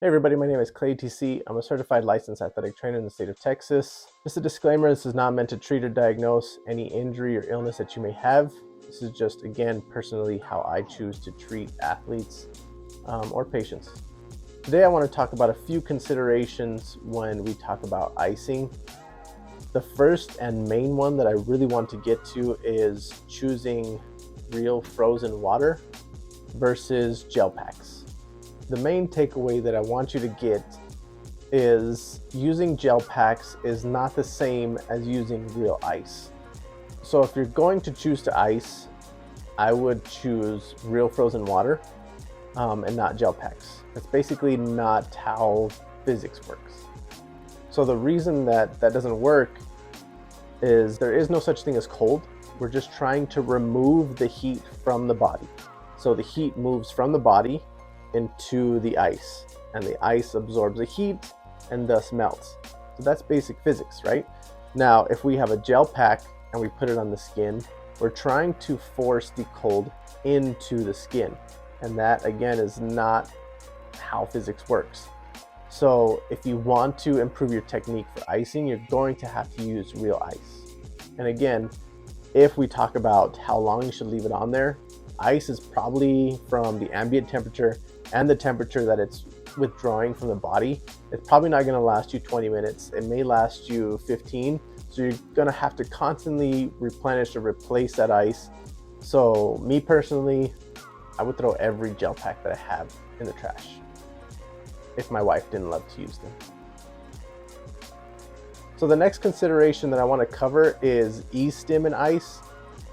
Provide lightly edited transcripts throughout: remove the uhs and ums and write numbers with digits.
Hey everybody, my name is Clay TC. I'm a certified licensed athletic trainer in the state of Texas. Just a disclaimer, this is not meant to treat or diagnose any injury or illness that you may have. This is just, again, personally how I choose to treat athletes or patients. Today I want to talk about a few considerations when we talk about icing. The first and main one that I really want to get to is choosing real frozen water versus gel packs. The main takeaway that I want you to get is using gel packs is not the same as using real ice. So if you're going to choose to ice, I would choose real frozen water and not gel packs. That's basically not how physics works. So the reason that doesn't work is there is no such thing as cold. We're just trying to remove the heat from the body. So the heat moves from the body into the ice, and the ice absorbs the heat and thus melts. So that's basic physics, right? Now, if we have a gel pack and we put it on the skin, we're trying to force the cold into the skin. And that, again, is not how physics works. So if you want to improve your technique for icing, you're going to have to use real ice. And again, if we talk about how long you should leave it on there, ice is probably from the ambient temperature and the temperature that it's withdrawing from the body. It's probably not going to last you 20 minutes. It may last you 15. So you're going to have to constantly replenish or replace that ice. So me personally, I would throw every gel pack that I have in the trash if my wife didn't love to use them. So the next consideration that I want to cover is e-stim and ice.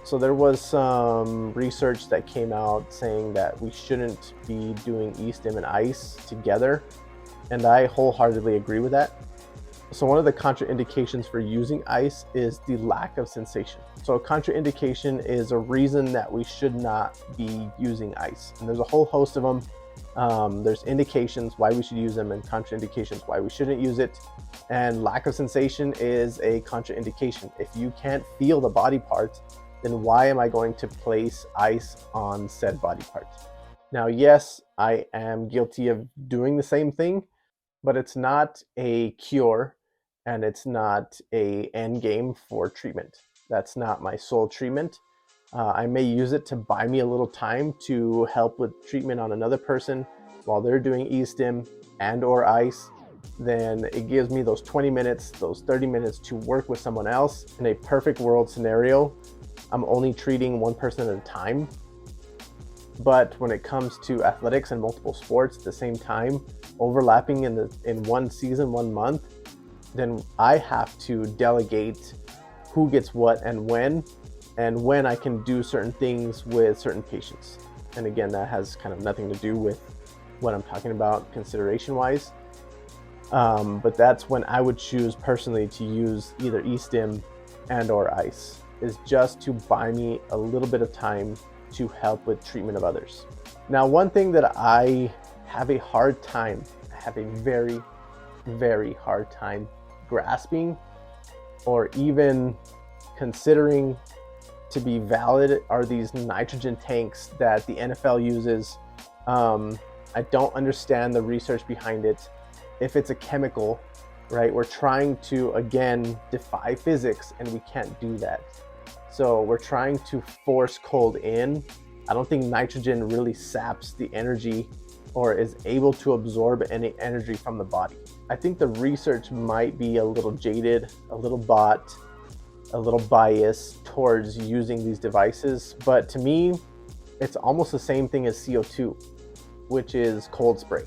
So there was some research that came out saying that we shouldn't be doing e-stim and ice together, and I wholeheartedly agree with that. So one of the contraindications for using ice is the lack of sensation. So a contraindication is a reason that we should not be using ice, and there's a whole host of them. There's indications why we should use them and contraindications why we shouldn't use it. And lack of sensation is a contraindication. If you can't feel the body parts, then why am I going to place ice on said body part? Now, yes, I am guilty of doing the same thing, but it's not a cure and it's not an end game for treatment. That's not my sole treatment. I may use it to buy me a little time to help with treatment on another person while they're doing e-stim and or ice. Then it gives me those 20 minutes, those 30 minutes to work with someone else. In a perfect world scenario, I'm only treating one person at a time. But when it comes to athletics and multiple sports at the same time, overlapping in one season, 1 month, then I have to delegate who gets what and when I can do certain things with certain patients. And again, that has kind of nothing to do with what I'm talking about consideration-wise. But that's when I would choose personally to use either e-stim and or ice, is just to buy me a little bit of time to help with treatment of others. Now, one thing that I have a very, very hard time grasping or even considering to be valid are these nitrogen tanks that the NFL uses. I don't understand the research behind it. If it's a chemical, right, we're trying to, again, defy physics, and we can't do that. So we're trying to force cold in. I don't think nitrogen really saps the energy or is able to absorb any energy from the body. I think the research might be a little jaded, a little bought, a little biased towards using these devices. But to me, it's almost the same thing as CO2, which is cold spray.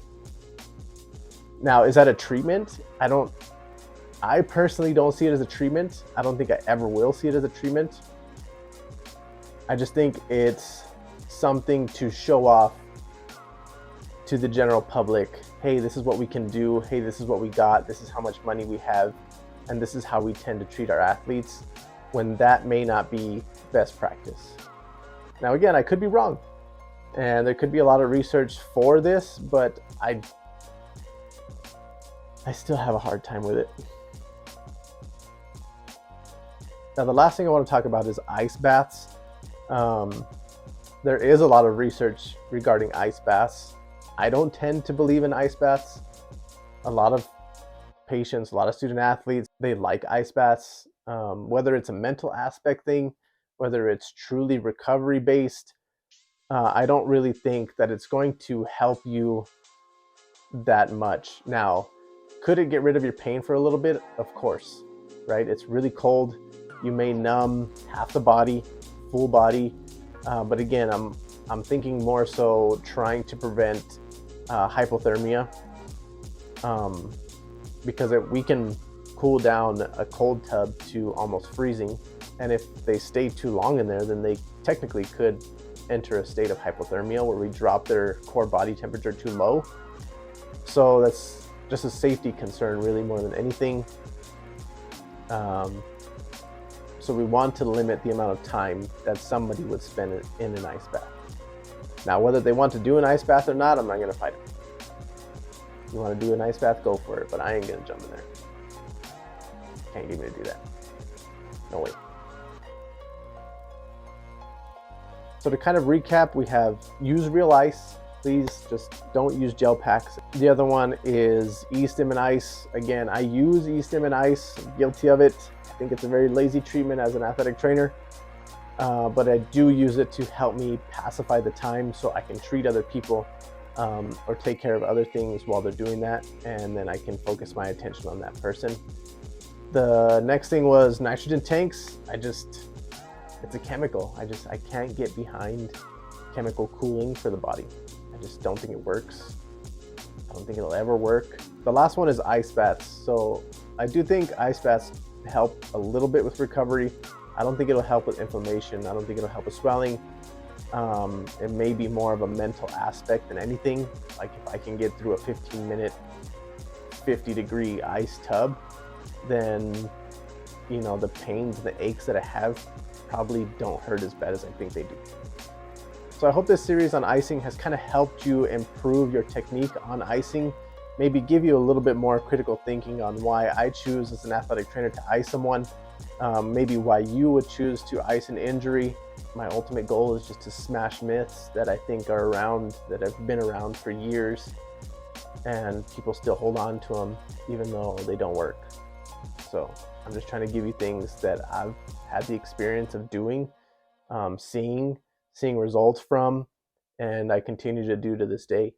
Now, is that a treatment? I personally don't see it as a treatment. I don't think I ever will see it as a treatment. I just think it's something to show off to the general public. Hey, this is what we can do. Hey, this is what we got. This is how much money we have. And this is how we tend to treat our athletes, when that may not be best practice. Now, again, I could be wrong. And there could be a lot of research for this, but I still have a hard time with it. Now, the last thing I want to talk about is ice baths. There is a lot of research regarding ice baths. I don't tend to believe in ice baths. A lot of patients, a lot of student athletes, they like ice baths, whether it's a mental aspect thing, whether it's truly recovery based. I don't really think that it's going to help you that much. Now, could it get rid of your pain for a little bit? Of course, right? It's really cold. You may numb half the body, full body. But again, I'm thinking more so trying to prevent hypothermia, because we can cool down a cold tub to almost freezing. And if they stay too long in there, then they technically could enter a state of hypothermia where we drop their core body temperature too low. So that's just a safety concern, really, more than anything. So we want to limit the amount of time that somebody would spend in an ice bath. Now, whether they want to do an ice bath or not, I'm not going to fight them. You want to do an ice bath, go for it, but I ain't going to jump in there. Can't get me to do that. No way. So to kind of recap, we have use real ice. Please just don't use gel packs. The other one is e-stim and ice. Again, I use e-stim and ice. I'm guilty of it. I think it's a very lazy treatment as an athletic trainer. But I do use it to help me pacify the time so I can treat other people or take care of other things while they're doing that. And then I can focus my attention on that person. The next thing was nitrogen tanks. It's a chemical. I can't get behind chemical cooling for the body. I just don't think it works. I don't think it'll ever work. The last one is ice baths. So I do think ice baths help a little bit with recovery. I don't think it'll help with inflammation. I don't think it'll help with swelling. It may be more of a mental aspect than anything. Like if I can get through a 15-minute, 50-degree ice tub, then the pains, the aches that I have probably don't hurt as bad as I think they do. So I hope this series on icing has kind of helped you improve your technique on icing, maybe give you a little bit more critical thinking on why I choose as an athletic trainer to ice someone, maybe why you would choose to ice an injury. My ultimate goal is just to smash myths that I think are around, that have been around for years, and people still hold on to them even though they don't work. So I'm just trying to give you things that I've had the experience of doing, seeing results from, and I continue to do to this day.